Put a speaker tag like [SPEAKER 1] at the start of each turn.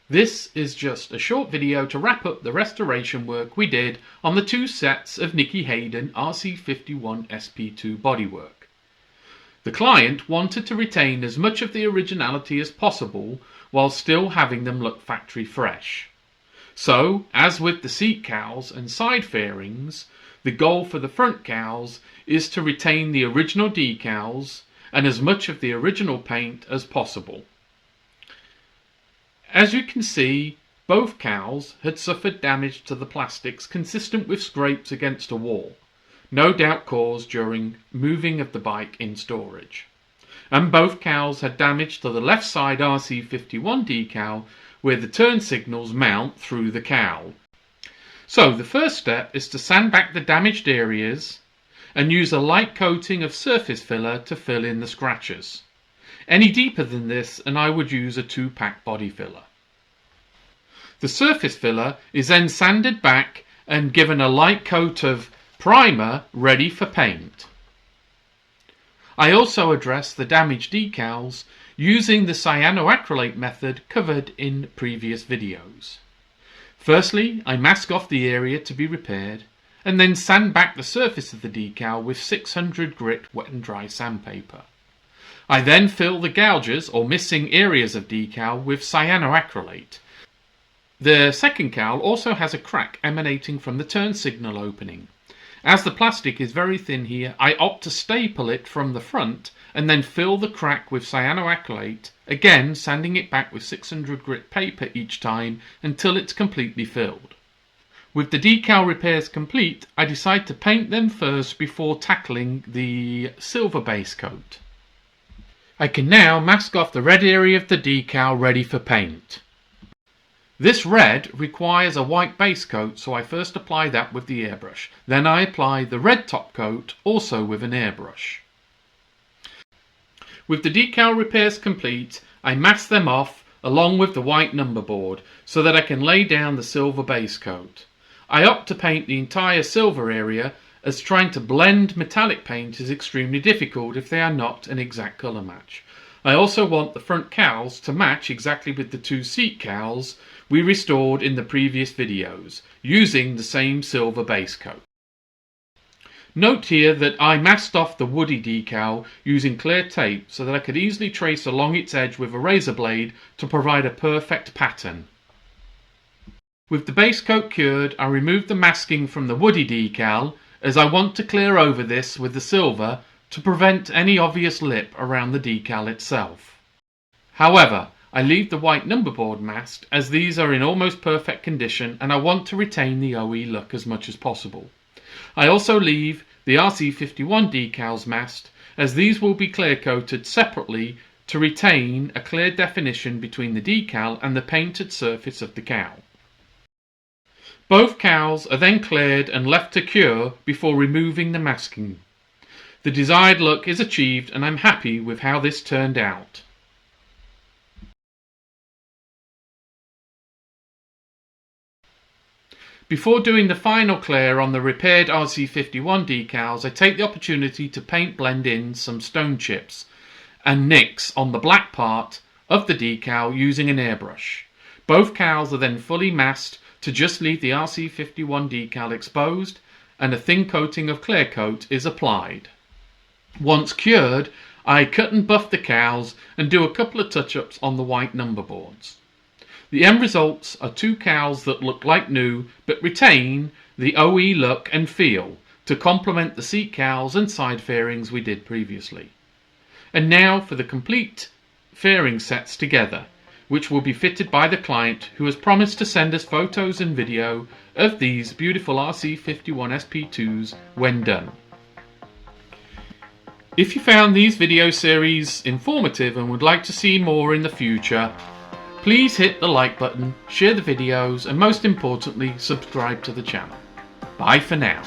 [SPEAKER 1] This is just a short video to wrap up the restoration work we did on the two sets of Nicky Hayden RC51 SP2 bodywork. The client wanted to retain as much of the originality as possible while still having them look factory fresh. So, as with the seat cowls and side fairings, the goal for the front cowls is to retain the original decals and as much of the original paint as possible. As you can see, both cowls had suffered damage to the plastics consistent with scrapes against a wall, no doubt caused during moving of the bike in storage. And both cowls had damage to the left side RC51 decal where the turn signals mount through the cowl. So the first step is to sand back the damaged areas and use a light coating of surface filler to fill in the scratches. Any deeper than this and I would use a 2-pack body filler. The surface filler is then sanded back and given a light coat of primer ready for paint. I also address the damaged decals using the cyanoacrylate method covered in previous videos. Firstly, I mask off the area to be repaired and then sand back the surface of the decal with 600 grit wet and dry sandpaper. I then fill the gouges or missing areas of decal with cyanoacrylate. The second cowl also has a crack emanating from the turn signal opening. As the plastic is very thin here, I opt to staple it from the front and then fill the crack with cyanoacrylate, again sanding it back with 600 grit paper each time until it's completely filled. With the decal repairs complete, I decide to paint them first before tackling the silver base coat. I can now mask off the red area of the decal ready for paint. This red requires a white base coat, so I first apply that with the airbrush. Then I apply the red top coat also with an airbrush. With the decal repairs complete, I mask them off along with the white number board so that I can lay down the silver base coat. I opt to paint the entire silver area as trying to blend metallic paint is extremely difficult if they are not an exact colour match. I also want the front cowls to match exactly with the two seat cowls we restored in the previous videos, using the same silver base coat. Note here that I masked off the woody decal using clear tape so that I could easily trace along its edge with a razor blade to provide a perfect pattern. With the base coat cured, I removed the masking from the woody decal as I want to clear over this with the silver to prevent any obvious lip around the decal itself. However, I leave the white number board masked as these are in almost perfect condition and I want to retain the OE look as much as possible. I also leave the RC51 decals masked as these will be clear coated separately to retain a clear definition between the decal and the painted surface of the cowl. Both cowls are then cleared and left to cure before removing the masking. The desired look is achieved and I'm happy with how this turned out. Before doing the final clear on the repaired RC51 decals, I take the opportunity to paint blend in some stone chips and nicks on the black part of the decal using an airbrush. Both cowls are then fully masked to just leave the RC51 decal exposed and a thin coating of clear coat is applied. Once cured, I cut and buff the cowls and do a couple of touch-ups on the white number boards. The end results are two cowls that look like new but retain the OE look and feel to complement the seat cowls and side fairings we did previously. And now for the complete fairing sets together, which will be fitted by the client who has promised to send us photos and video of these beautiful RC51 SP2s when done. If you found these video series informative and would like to see more in the future, please hit the like button, share the videos and most importantly subscribe to the channel. Bye for now.